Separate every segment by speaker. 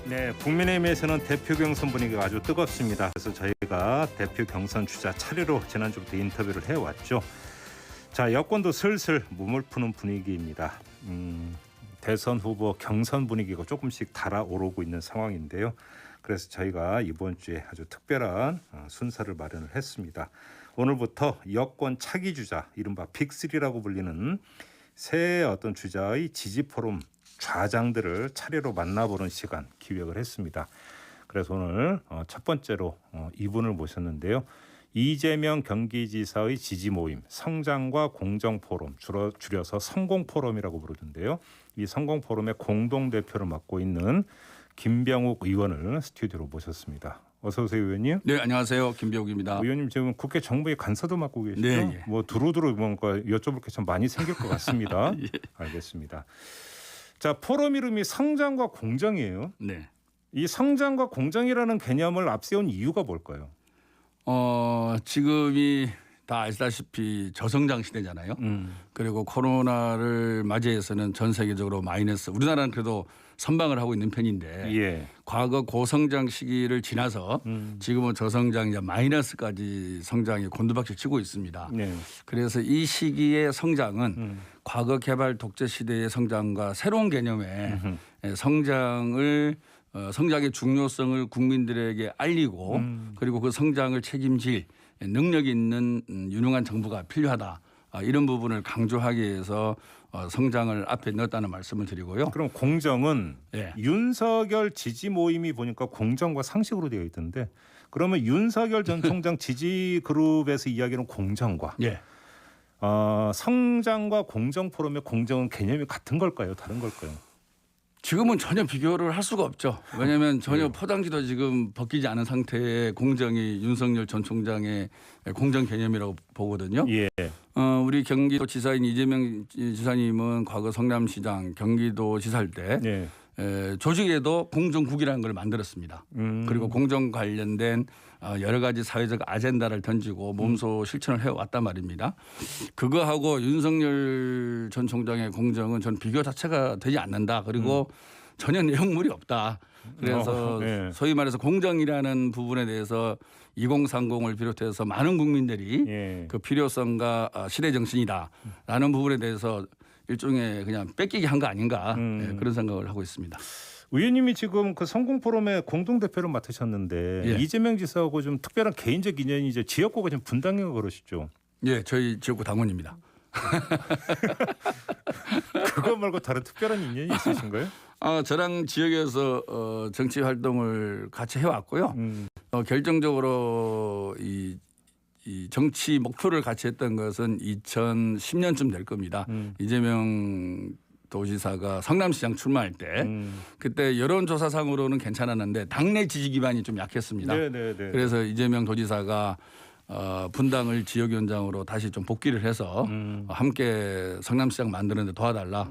Speaker 1: 네, 국민의힘에서는 대표 경선 분위기가 아주 뜨겁습니다. 그래서 저희가 대표 경선 주자 차례로 지난주부터 인터뷰를 해왔죠. 자, 여권도 슬슬 몸을 푸는 분위기입니다. 대선 후보 경선 분위기가 조금씩 달아오르고 있는 상황인데요. 그래서 저희가 이번 주에 아주 특별한 순서를 마련을 했습니다. 오늘부터 여권 차기 주자, 이른바 빅3라고 불리는 새 어떤 주자의 지지 포럼 좌장들을 차례로 만나보는 시간 기획을 했습니다. 그래서 오늘 첫 번째로 이분을 모셨는데요. 이재명 경기지사의 지지 모임 성장과 공정 포럼, 줄여서 성공 포럼이라고 부르던데요. 이 성공 포럼의 공동 대표를 맡고 있는 김병욱 의원을 스튜디오로 모셨습니다. 어서 오세요, 의원님.
Speaker 2: 네, 안녕하세요. 김병욱입니다.
Speaker 1: 의원님 지금 국회 정부의 간사도 맡고 계시죠?
Speaker 2: 네, 예.
Speaker 1: 뭐 두루두루 뭔가 여쭤볼 게 참 많이 생길 것 같습니다.
Speaker 2: 예.
Speaker 1: 알겠습니다. 자, 포럼 이름이 성장과 공정이에요.
Speaker 2: 네.
Speaker 1: 이 성장과 공정이라는 개념을 앞세운 이유가 뭘까요?
Speaker 2: 지금이 다 아시다시피 저성장 시대잖아요. 그리고 코로나를 맞이해서는 전 세계적으로 마이너스, 우리나라는 그래도 선방을 하고 있는 편인데
Speaker 1: 예.
Speaker 2: 과거 고성장 시기를 지나서 지금은 저성장, 이제 마이너스까지 성장이 곤두박질 치고 있습니다.
Speaker 1: 네.
Speaker 2: 그래서 이 시기의 성장은 과거 개발 독재 시대의 성장과 새로운 개념의 성장을 성장의 중요성을 국민들에게 알리고 그리고 그 성장을 책임질 능력 있는 유능한 정부가 필요하다. 이런 부분을 강조하기 위해서 성장을 앞에 넣었다는 말씀을 드리고요.
Speaker 1: 그럼 공정은
Speaker 2: 예.
Speaker 1: 윤석열 지지 모임이 보니까 공정과 상식으로 되어 있던데, 그러면 윤석열 전 총장 지지 그룹에서 이야기하는 공정과
Speaker 2: 예.
Speaker 1: 성장과 공정 포럼의 공정은 개념이 같은 걸까요? 다른 걸까요?
Speaker 2: 지금은 전혀 비교를 할 수가 없죠. 왜냐하면 전혀 포장지도 지금 벗기지 않은 상태의 공정이 윤석열 전 총장의 공정 개념이라고 보거든요.
Speaker 1: 예.
Speaker 2: 우리 경기도 지사인 이재명 지사님은 과거 성남시장 경기도지사일 때
Speaker 1: 예.
Speaker 2: 조직에도 공정국이라는 걸 만들었습니다. 그리고 공정 관련된 여러 가지 사회적 아젠다를 던지고 몸소 실천을 해왔단 말입니다. 그거하고 윤석열 전 총장의 공정은 전 비교 자체가 되지 않는다. 그리고 전혀 내용물이 없다. 그래서
Speaker 1: 예.
Speaker 2: 소위 말해서 공정이라는 부분에 대해서 2030을 비롯해서 많은 국민들이
Speaker 1: 예.
Speaker 2: 그 필요성과 시대 정신이다라는 부분에 대해서 일종의 그냥 뺏기게 한 거 아닌가 그런 생각을 하고 있습니다.
Speaker 1: 의원님이 지금 그 성공 포럼의 공동 대표를 맡으셨는데
Speaker 2: 예.
Speaker 1: 이재명 지사하고 좀 특별한 개인적 인연이 이제 지역구가 좀 분당이고 그러시죠?
Speaker 2: 예, 저희 지역구 당원입니다.
Speaker 1: 그거 말고 다른 특별한 인연이 있으신가요?
Speaker 2: 저랑 지역에서 정치 활동을 같이 해왔고요. 결정적으로 이 정치 목표를 같이 했던 것은 2010년쯤 될 겁니다. 이재명 도지사가 성남시장 출마할 때 그때 여론조사상으로는 괜찮았는데 당내 지지 기반이 좀 약했습니다.
Speaker 1: 네네네.
Speaker 2: 그래서 이재명 도지사가 분당을 지역위원장으로 다시 좀 복귀를 해서 함께 성남시장 만드는 데 도와달라.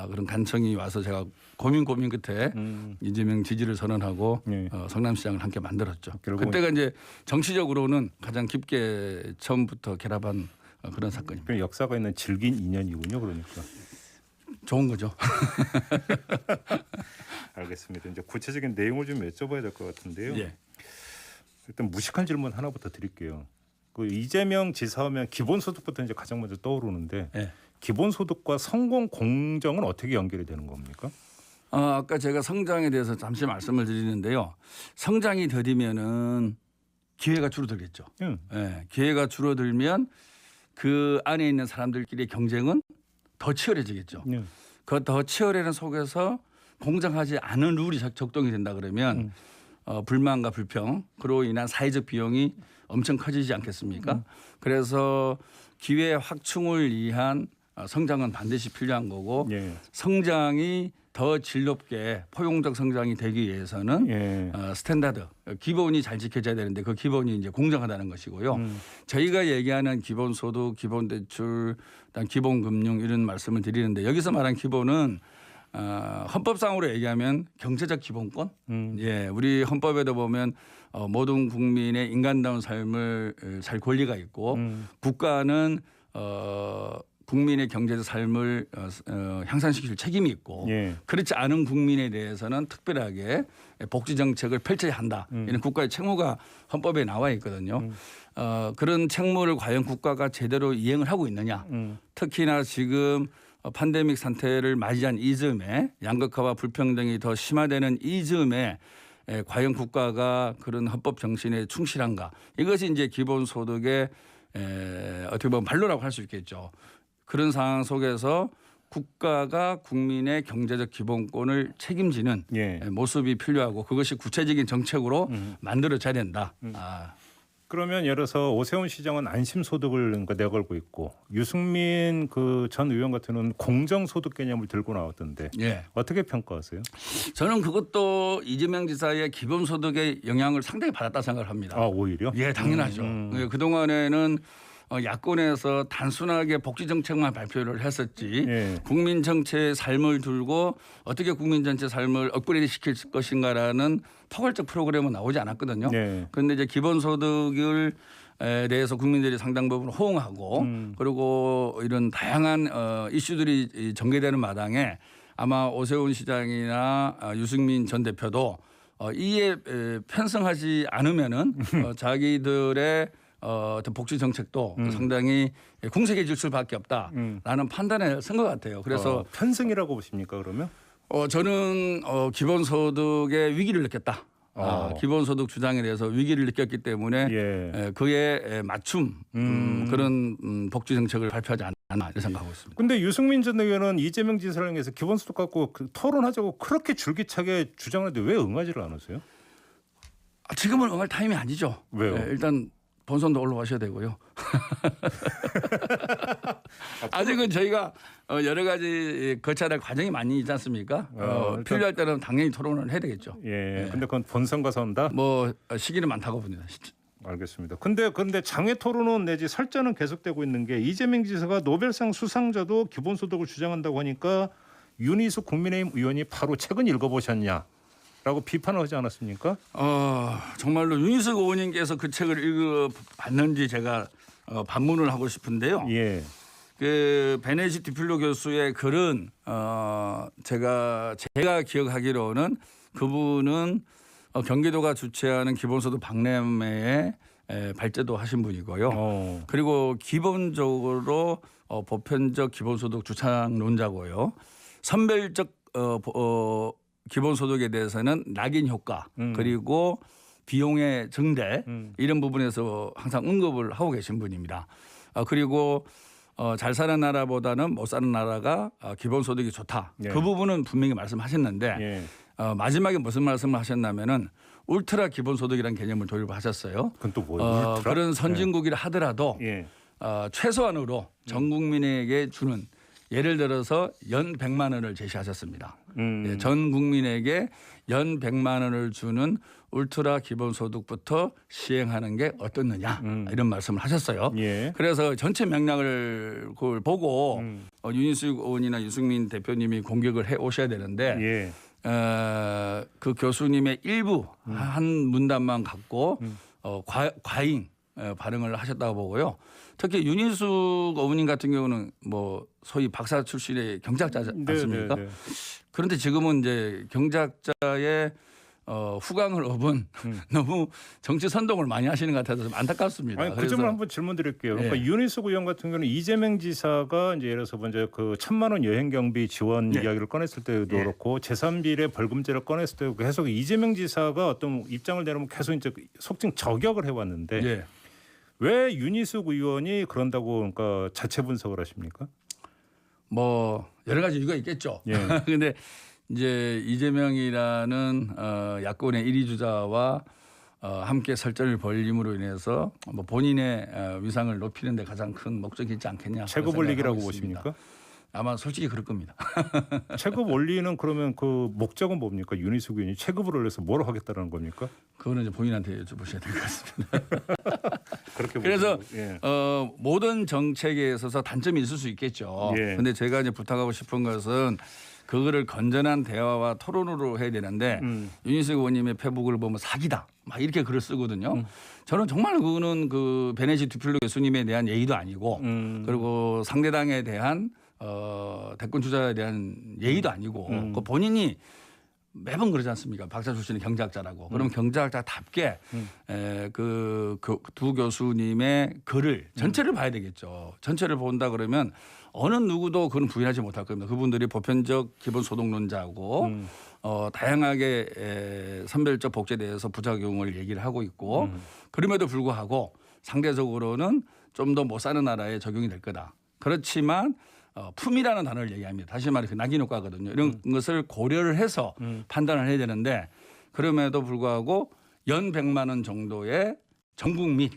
Speaker 2: 그런 간청이 와서 제가 고민 끝에 이재명 지지를 선언하고
Speaker 1: 네.
Speaker 2: 성남시장을 함께 만들었죠.
Speaker 1: 결국은
Speaker 2: 그때가 이제 정치적으로는 가장 깊게 처음부터 결합한 그런 사건입니다.
Speaker 1: 그 역사가 있는 질긴 인연이군요. 그러니까.
Speaker 2: 좋은 거죠.
Speaker 1: 알겠습니다. 이제 구체적인 내용을 좀 여쭤봐야 될 것 같은데요.
Speaker 2: 예.
Speaker 1: 일단 무식한 질문 하나부터 드릴게요. 그 이재명 지사하면 기본소득부터 이제 가장 먼저 떠오르는데
Speaker 2: 예.
Speaker 1: 기본소득과 성공 공정은 어떻게 연결이 되는 겁니까?
Speaker 2: 아까 제가 성장에 대해서 잠시 말씀을 드리는데요. 성장이 더디면은 기회가 줄어들겠죠. 예, 기회가 줄어들면 그 안에 있는 사람들끼리의 경쟁은 더 치열해지겠죠. 그 더 치열해지는 속에서 공정하지 않은 룰이 적동이 된다 그러면 불만과 불평, 그로 인한 사회적 비용이 엄청 커지지 않겠습니까? 그래서 기회 확충을 위한 성장은 반드시 필요한 거고
Speaker 1: 예.
Speaker 2: 성장이 더 질 높게 포용적 성장이 되기 위해서는
Speaker 1: 예.
Speaker 2: 스탠다드, 기본이 잘 지켜져야 되는데 그 기본이 이제 공정하다는 것이고요. 저희가 얘기하는 기본소득, 기본대출, 기본금융 이런 말씀을 드리는데 여기서 말한 기본은 헌법상으로 얘기하면 경제적 기본권. 예, 우리 헌법에도 보면 모든 국민의 인간다운 삶을 살 권리가 있고 국가는 국민의 경제적 삶을 향상시킬 책임이 있고
Speaker 1: 예.
Speaker 2: 그렇지 않은 국민에 대해서는 특별하게 복지 정책을 펼쳐야 한다. 이런 국가의 책무가 헌법에 나와 있거든요. 그런 책무를 과연 국가가 제대로 이행을 하고 있느냐. 특히나 지금 팬데믹 상태를 맞이한 이 즈음에 양극화와 불평등이 더 심화되는 이 즈음에 과연 국가가 그런 헌법 정신에 충실한가. 이것이 이제 기본소득의 어떻게 보면 반로라고 할 수 있겠죠. 그런 상황 속에서 국가가 국민의 경제적 기본권을 책임지는
Speaker 1: 예.
Speaker 2: 모습이 필요하고 그것이 구체적인 정책으로 만들어져야 된다.
Speaker 1: 그러면 예를 들어서 오세훈 시장은 안심소득을 내걸고 있고 유승민 그 전 의원 같은 경우는 공정소득 개념을 들고 나왔던데
Speaker 2: 예.
Speaker 1: 어떻게 평가하세요?
Speaker 2: 저는 그것도 이재명 지사의 기본소득의 영향을 상당히 받았다 생각을 합니다.
Speaker 1: 아 오히려?
Speaker 2: 예, 당연하죠. 그동안에는 야권에서 단순하게 복지 정책만 발표를 했었지
Speaker 1: 예.
Speaker 2: 국민 전체의 삶을 두고 어떻게 국민 전체 삶을 업그레이드 시킬 것인가라는 포괄적 프로그램은 나오지 않았거든요.
Speaker 1: 예.
Speaker 2: 그런데 이제 기본소득을 대해서 국민들이 상당 부분 호응하고 그리고 이런 다양한 이슈들이 전개되는 마당에 아마 오세훈 시장이나 유승민 전 대표도 이에 편성하지 않으면은 자기들의 어떤 복지 정책도 상당히 궁색해질 수밖에 없다라는 판단을 쓴 것 같아요. 그래서
Speaker 1: 편승이라고 보십니까 그러면?
Speaker 2: 저는 기본소득의 위기를 느꼈다. 기본소득 주장에 대해서 위기를 느꼈기 때문에
Speaker 1: 예.
Speaker 2: 그에 맞춤 그런 복지 정책을 발표하지 않았나 이렇게 생각하고 있습니다.
Speaker 1: 근데 유승민 전 의원은 이재명 지사를 향해서 기본소득 갖고 토론하자고 그렇게 줄기차게 주장하는데 왜 응하지를 않으세요?
Speaker 2: 지금은 응할 타임이 아니죠.
Speaker 1: 왜요?
Speaker 2: 일단 본선도 올라가셔야 되고요. 아직은 저희가 여러 가지 거쳐야 할 과정이 많이 있지 않습니까? 필요할 때는 당연히 토론을 해야 되겠죠.
Speaker 1: 예. 근데 그건 본선 가서 한다?
Speaker 2: 뭐 시기는 많다고 봅니다.
Speaker 1: 알겠습니다. 근데 장외 토론은 내지 설전은 계속되고 있는 게 이재명 지사가 노벨상 수상자도 기본소득을 주장한다고 하니까 윤희숙 국민의힘 의원이 바로 책은 읽어보셨냐? 라고 비판을 하지 않았습니까?
Speaker 2: 정말로 윤희숙 의원님께서 그 책을 읽어봤는지 제가 반문을 하고 싶은데요.
Speaker 1: 예.
Speaker 2: 그 베네시 디필로 교수의 글은 제가 기억하기로는 그분은 경기도가 주최하는 기본소득 박람회에 발제도 하신 분이고요. 그리고 기본적으로 보편적 기본소득 주창론자고요. 선별적 기본소득에 대해서는 낙인 효과 그리고 비용의 증대 이런 부분에서 항상 언급을 하고 계신 분입니다. 그리고 잘 사는 나라보다는 못 사는 나라가 기본소득이 좋다.
Speaker 1: 예.
Speaker 2: 그 부분은 분명히 말씀하셨는데
Speaker 1: 예.
Speaker 2: 마지막에 무슨 말씀을 하셨냐면은 울트라 기본소득이라는 개념을 도입하셨어요.
Speaker 1: 그건 또 뭐예요? 울트라?
Speaker 2: 그런 선진국이라 하더라도
Speaker 1: 예.
Speaker 2: 최소한으로 전 국민에게 주는 예를 들어서 연 100만 원을 제시하셨습니다. 예, 전 국민에게 연 100만 원을 주는 울트라 기본소득부터 시행하는 게 어떻느냐 이런 말씀을 하셨어요.
Speaker 1: 예.
Speaker 2: 그래서 전체 맥락을 그걸 보고 윤희숙 의원이나 유승민 대표님이 공격을 해 오셔야 되는데
Speaker 1: 예.
Speaker 2: 그 교수님의 일부 한 문단만 갖고 과잉 반응을 하셨다고 보고요. 특히 윤희숙 의원님 같은 경우는 뭐 소위 박사 출신의 경제학자지 않습니까?
Speaker 1: 네.
Speaker 2: 그런데 지금은 이제 경제학자의 후광을 업은 너무 정치 선동을 많이 하시는 것 같아서 좀 안타깝습니다.
Speaker 1: 아니, 그 점을 한번 질문드릴게요. 그러니까 윤희숙 의원 같은 경우는 이재명 지사가 이제 예를 들어서 먼저 그 1,000만 원 여행 경비 지원 이야기를 꺼냈을 때도 그렇고 제3비례 벌금제를 꺼냈을 때도 계속 이재명 지사가 어떤 입장을 내놓으면 계속 이제 속칭 저격을 해왔는데 왜 윤희숙 의원이 그런다고 그러니까 자체 분석을 하십니까?
Speaker 2: 뭐 여러 가지 이유가 있겠죠. 그런데 이제 이재명이라는 야권의 1위 주자와 함께 설전을 벌임으로 인해서 뭐 본인의 위상을 높이는 데 가장 큰 목적이 있지 않겠냐.
Speaker 1: 체급 올리기라고 보십니까?
Speaker 2: 아마 솔직히 그럴 겁니다.
Speaker 1: 체급 올리는 그러면 그 목적은 뭡니까? 윤희숙 의원이 체급을 올려서 뭘 하겠다는 겁니까?
Speaker 2: 그거는 이제 본인한테 여쭤보셔야 될 것 같습니다.
Speaker 1: 그렇게
Speaker 2: 그래서 모든 정책에 있어서 단점이 있을 수 있겠죠. 그런데 제가 이제 부탁하고 싶은 것은 그거를 건전한 대화와 토론으로 해야 되는데 윤희숙 의원님의 페북을 보면 사기다 막 이렇게 글을 쓰거든요. 저는 정말 그거는 그 베네시 두필로 교수님에 대한 예의도 아니고 그리고 상대당에 대한 대권 주자에 대한 예의도 아니고 그 본인이 매번 그러지 않습니까? 박사 출신의 경제학자라고. 그럼 경제학자답게 그 두 교수님의 글을 전체를 봐야 되겠죠. 전체를 본다 그러면 어느 누구도 그건 부인하지 못할 겁니다. 그분들이 보편적 기본소득론자고 다양하게 선별적 복지에 대해서 부작용을 얘기를 하고 있고 그럼에도 불구하고 상대적으로는 좀 더 못 사는 나라에 적용이 될 거다. 그렇지만 품이라는 단어를 얘기합니다. 다시 말해 그 낙인 효과거든요. 이런 것을 고려를 해서 판단을 해야 되는데 그럼에도 불구하고 연 100만 원 정도의 전국 및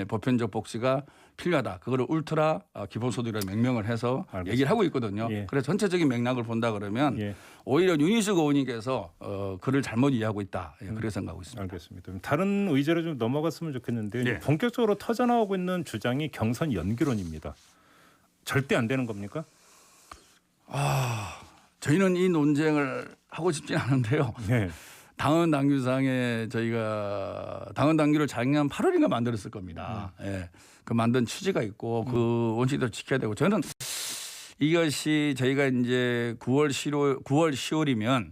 Speaker 2: 보편적 복지가 필요하다. 그거를 울트라 기본소득이라고 명명을 해서
Speaker 1: 알겠습니다.
Speaker 2: 얘기를 하고 있거든요.
Speaker 1: 예.
Speaker 2: 그래서 전체적인 맥락을 본다 그러면
Speaker 1: 예.
Speaker 2: 오히려 윤희숙 의원님께서 글을 잘못 이해하고 있다. 그렇게 생각하고 있습니다.
Speaker 1: 알겠습니다. 다른 의제로 좀 넘어갔으면 좋겠는데
Speaker 2: 예.
Speaker 1: 본격적으로 터져나오고 있는 주장이 경선 연기론입니다. 절대 안 되는 겁니까?
Speaker 2: 저희는 이 논쟁을 하고 싶진 않은데요.
Speaker 1: 네.
Speaker 2: 당헌 당규상에 저희가 당헌 당규를 작년 8월인가 만들었을 겁니다. 예. 그 만든 취지가 있고 그 원칙도 지켜야 되고 저는 이것이 저희가 이제 9월 10월이면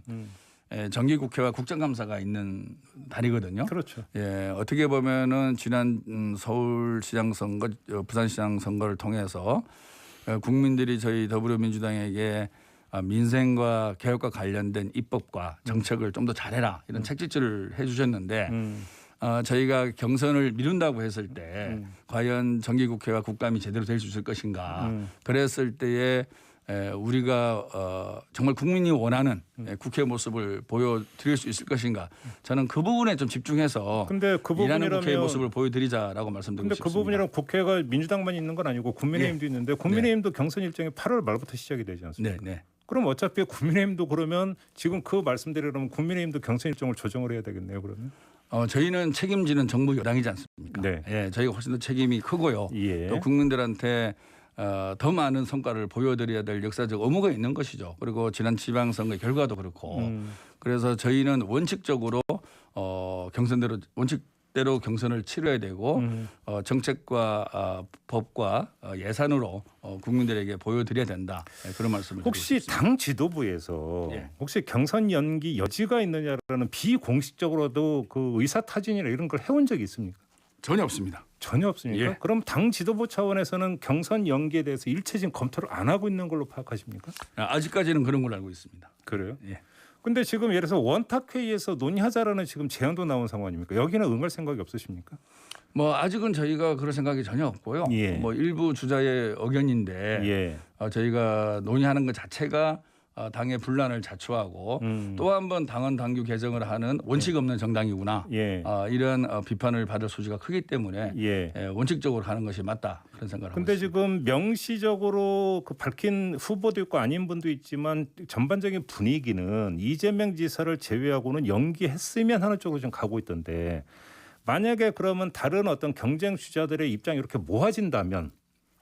Speaker 2: 정기국회와 국정감사가 있는 달이거든요.
Speaker 1: 그렇죠.
Speaker 2: 예, 어떻게 보면은 지난 서울시장 선거, 부산시장 선거를 통해서 국민들이 저희 더불어민주당에게 민생과 개혁과 관련된 입법과 정책을 좀 더 잘해라 이런 책짓질을 해주셨는데 저희가 경선을 미룬다고 했을 때 과연 정기국회와 국감이 제대로 될 수 있을 것인가 그랬을 때에 우리가 정말 국민이 원하는 국회 모습을 보여드릴 수 있을 것인가 저는 그 부분에 좀 집중해서
Speaker 1: 근데 그
Speaker 2: 일하는
Speaker 1: 부분이라면
Speaker 2: 국회의 모습을 보여드리자라고 말씀드리고
Speaker 1: 근데
Speaker 2: 싶습니다.
Speaker 1: 그 부분이랑 국회가 민주당만 있는 건 아니고 국민의힘도 있는데 국민의힘도 경선 일정이 8월 말부터 시작이 되지 않습니까?
Speaker 2: 네, 네.
Speaker 1: 그럼 어차피 국민의힘도 그러면 지금 그 말씀대로라면 국민의힘도 경선 일정을 조정을 해야 되겠네요. 그러면.
Speaker 2: 저희는 책임지는 정부 여당이지 않습니까?
Speaker 1: 네.
Speaker 2: 예, 저희가 훨씬 더 책임이 크고요.
Speaker 1: 예.
Speaker 2: 또 국민들한테 더 많은 성과를 보여드려야 될 역사적 의무가 있는 것이죠. 그리고 지난 지방선거 결과도 그렇고 그래서 저희는 원칙적으로 경선대로 원칙대로 경선을 치러야 되고 정책과 법과 예산으로 국민들에게 보여드려야 된다. 네, 그런 말씀을
Speaker 1: 혹시
Speaker 2: 드리고 싶습니다.
Speaker 1: 당 지도부에서
Speaker 2: 예.
Speaker 1: 혹시 경선 연기 여지가 있느냐라는 비공식적으로도 그 의사타진이나 이런 걸 해온 적이 있습니까?
Speaker 2: 전혀 없습니다.
Speaker 1: 전혀 없습니까?
Speaker 2: 예.
Speaker 1: 그럼 당 지도부 차원에서는 경선 연기에 대해서 일체적인 검토를 안 하고 있는 걸로 파악하십니까?
Speaker 2: 아직까지는 그런 걸로 알고 있습니다.
Speaker 1: 그래요?
Speaker 2: 예.
Speaker 1: 근데 지금 예를 들어서 원탁회의에서 논의하자라는 지금 제안도 나온 상황입니까? 여기는 응할 생각이 없으십니까?
Speaker 2: 뭐 아직은 저희가 그럴 생각이 전혀 없고요.
Speaker 1: 예.
Speaker 2: 뭐 일부 주자의 의견인데
Speaker 1: 예.
Speaker 2: 저희가 논의하는 것 자체가 당의 분란을 자초하고 또 한 번 당헌 당규 개정을 하는 원칙 없는 정당이구나.
Speaker 1: 예.
Speaker 2: 이런 비판을 받을 소지가 크기 때문에
Speaker 1: 예.
Speaker 2: 원칙적으로 하는 것이 맞다 그런 생각을 하고
Speaker 1: 근데
Speaker 2: 있습니다.
Speaker 1: 지금 명시적으로 그 밝힌 후보도 있고 아닌 분도 있지만 전반적인 분위기는 이재명 지사를 제외하고는 연기했으면 하는 쪽으로 좀 가고 있던데 만약에 그러면 다른 어떤 경쟁 주자들의 입장이 이렇게 모아진다면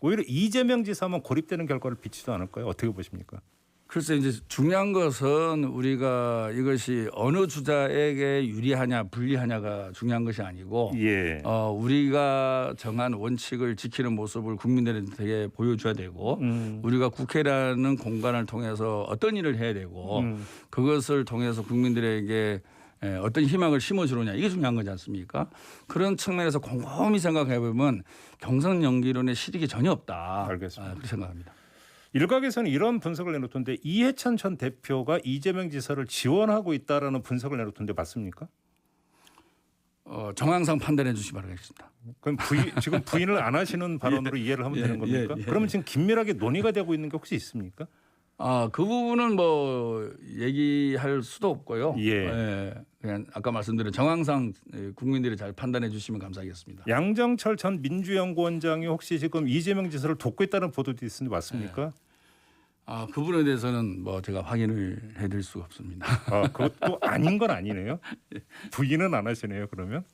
Speaker 1: 오히려 이재명 지사만 고립되는 결과를 비치지도 않을까요? 어떻게 보십니까?
Speaker 2: 글쎄 이제 중요한 것은 우리가 이것이 어느 주자에게 유리하냐 불리하냐가 중요한 것이 아니고
Speaker 1: 예.
Speaker 2: 우리가 정한 원칙을 지키는 모습을 국민들에게 보여줘야 되고 우리가 국회라는 공간을 통해서 어떤 일을 해야 되고 그것을 통해서 국민들에게 어떤 희망을 심어주느냐 이게 중요한 거지 않습니까? 그런 측면에서 곰곰이 생각해 보면 경선 연기론의 실익이 전혀 없다.
Speaker 1: 알겠습니다.
Speaker 2: 그렇게 생각합니다.
Speaker 1: 일각에서는 이런 분석을 내놓던데 이해찬 전 대표가 이재명 지사를 지원하고 있다라는 분석을 내놓던데 맞습니까?
Speaker 2: 정황상 판단해 주시기 바라겠습니다.
Speaker 1: 그럼 지금 부인을 안 하시는 발언으로 이해를 하면 되는 겁니까?
Speaker 2: 예.
Speaker 1: 그러면 지금 긴밀하게 논의가 되고 있는 게 혹시 있습니까?
Speaker 2: 그 부분은 뭐 얘기할 수도 없고요.
Speaker 1: 예.
Speaker 2: 그냥 아까 말씀드린 정황상 국민들이 잘 판단해 주시면 감사하겠습니다.
Speaker 1: 양정철 전 민주연구원장이 혹시 지금 이재명 지사를 돕고 있다는 보도도 있는데 맞습니까?
Speaker 2: 그 부분에 대해서는 뭐 제가 확인을 해드릴 수가 없습니다.
Speaker 1: 그것도 아닌 건 아니네요. 부인은 안 하시네요. 그러면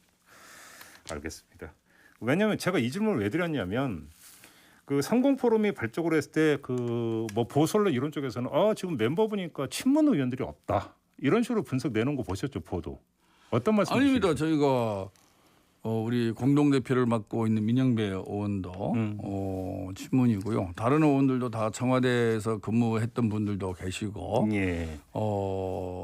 Speaker 1: 알겠습니다. 왜냐하면 제가 이 질문을 왜 드렸냐면 그 상공포럼이 발족을 했을 때 그 뭐 보수언론 이런 쪽에서는 지금 멤버 보니까 친문 의원들이 없다 이런 식으로 분석 내놓은 거 보셨죠 보도? 어떤 말씀?
Speaker 2: 아닙니다. 저희가 우리 공동 대표를 맡고 있는 민영배 의원도 친문이고요. 다른 의원들도 다 청와대에서 근무했던 분들도 계시고,
Speaker 1: 예.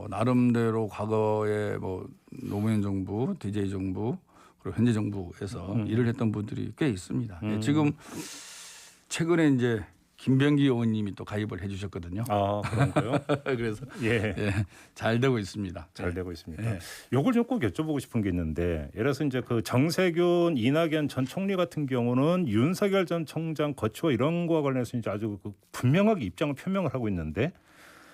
Speaker 2: 나름대로 과거에 뭐 노무현 정부, DJ 정부 그리고 현재 정부에서 일을 했던 분들이 꽤 있습니다. 예, 지금 최근에 이제 김병기 의원님이 또 가입을 해주셨거든요.
Speaker 1: 아 그런가요?
Speaker 2: 그래서
Speaker 1: 예.
Speaker 2: 잘 되고 있습니다.
Speaker 1: 잘 되고 있습니다.
Speaker 2: 예.
Speaker 1: 요걸 좀 꼭 여쭤보고 싶은 게 있는데, 예를 들어서 이제 그 정세균, 이낙연 전 총리 같은 경우는 윤석열 전 총장 거취와 이런 거와 관련해서 이제 아주 그 분명하게 입장을 표명을 하고 있는데,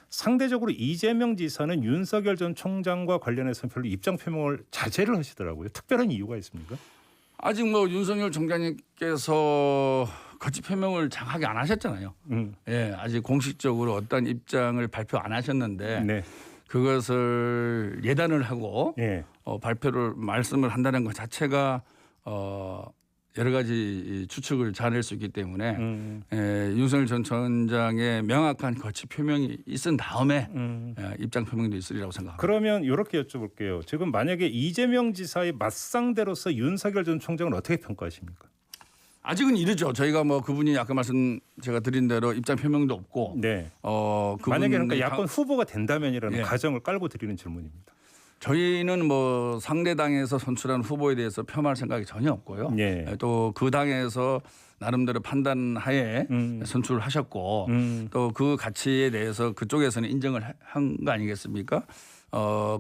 Speaker 1: 상대적으로 이재명 지사는 윤석열 전 총장과 관련해서 별로 입장 표명을 자제를 하시더라고요. 특별한 이유가 있습니까?
Speaker 2: 아직 뭐 윤석열 총장님께서 거취 표명을 장하게 안 하셨잖아요. 예, 아직 공식적으로 어떤 입장을 발표 안 하셨는데
Speaker 1: 네.
Speaker 2: 그것을 예단을 하고
Speaker 1: 예.
Speaker 2: 발표를 말씀을 한다는 것 자체가 여러 가지 추측을 자낼 수 있기 때문에 윤석열 전 총장의 명확한 거취 표명이 있은 다음에 입장 표명도 있으리라고 생각합니다.
Speaker 1: 그러면 이렇게 여쭤볼게요. 지금 만약에 이재명 지사의 맞상대로서 윤석열 전 총장은 어떻게 평가하십니까?
Speaker 2: 아직은 이르죠. 저희가 뭐 그분이 아까 말씀 제가 드린 대로 입장 표명도 없고,
Speaker 1: 네.
Speaker 2: 그분이
Speaker 1: 만약에 그러니까 야권 후보가 된다면이라는
Speaker 2: 예.
Speaker 1: 가정을 깔고 드리는 질문입니다.
Speaker 2: 저희는 뭐 상대 당에서 선출한 후보에 대해서 폄하할 생각이 전혀 없고요.
Speaker 1: 예.
Speaker 2: 또 그 당에서 나름대로 판단하에 선출을 하셨고 또 그 가치에 대해서 그쪽에서는 인정을 한 거 아니겠습니까?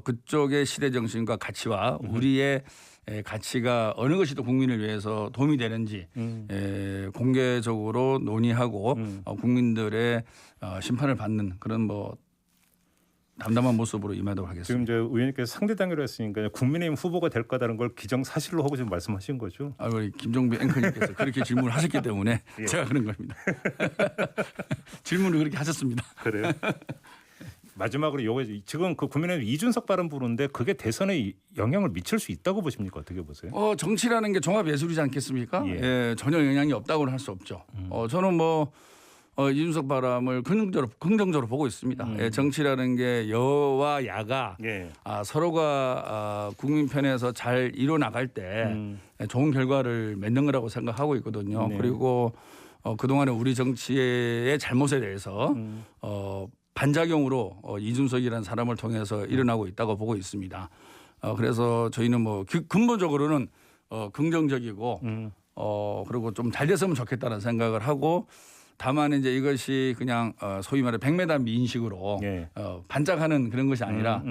Speaker 2: 그쪽의 시대 정신과 가치와 우리의 가치가 어느 것이 더 국민을 위해서 도움이 되는지 공개적으로 논의하고 국민들의 심판을 받는 그런 뭐 담담한 모습으로 임하도록 하겠습니다.
Speaker 1: 지금 저 의원님께서 상대 당이라 했으니까 국민의힘 후보가 될 거다는 걸 기정사실로 하고 지금 말씀하신 거죠?
Speaker 2: 우리 김종배 앵커님께서 그렇게 질문을 하셨기 때문에
Speaker 1: 예.
Speaker 2: 제가 그런 겁니다. 질문을 그렇게 하셨습니다.
Speaker 1: 그래요? 마지막으로 요거 지금 그 국민의힘 이준석 발언 부르는데 그게 대선에 영향을 미칠 수 있다고 보십니까? 어떻게 보세요?
Speaker 2: 정치라는 게 종합 예술이지 않겠습니까?
Speaker 1: 예.
Speaker 2: 예, 전혀 영향이 없다고는 할 수 없죠. 저는 뭐 이준석 발언을 긍정적으로 보고 있습니다. 예, 정치라는 게 여와 야가
Speaker 1: 예.
Speaker 2: 서로가 국민 편에서 잘 이뤄 나갈 때 좋은 결과를 맺는 거라고 생각하고 있거든요.
Speaker 1: 네.
Speaker 2: 그리고 그동안의 우리 정치의 잘못에 대해서 반작용으로 이준석이라는 사람을 통해서 일어나고 있다고 보고 있습니다. 그래서 저희는 뭐 근본적으로는 긍정적이고 그리고 좀 잘 됐으면 좋겠다는 생각을 하고, 다만 이제 이것이 그냥 소위 말해 백매단 미인식으로
Speaker 1: 예.
Speaker 2: 반짝하는 그런 것이 아니라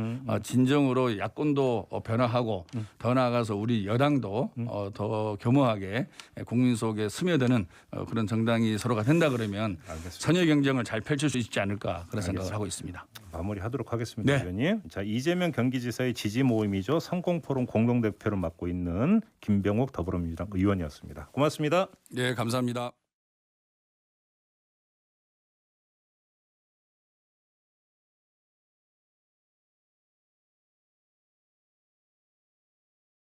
Speaker 2: 진정으로 야권도 변화하고 더 나아가서 우리 여당도 더 겸허하게 국민 속에 스며드는 그런 정당이 서로가 된다 그러면
Speaker 1: 알겠습니다.
Speaker 2: 선의 경쟁을 잘 펼칠 수 있지 않을까 그런 생각을
Speaker 1: 알겠습니다.
Speaker 2: 하고 있습니다.
Speaker 1: 마무리하도록 하겠습니다,
Speaker 2: 네.
Speaker 1: 의원님. 자, 이재명 경기지사의 지지 모임이죠. 상공포럼 공동대표를 맡고 있는 김병욱 더불어민주당 의원이었습니다. 고맙습니다.
Speaker 2: 네, 감사합니다.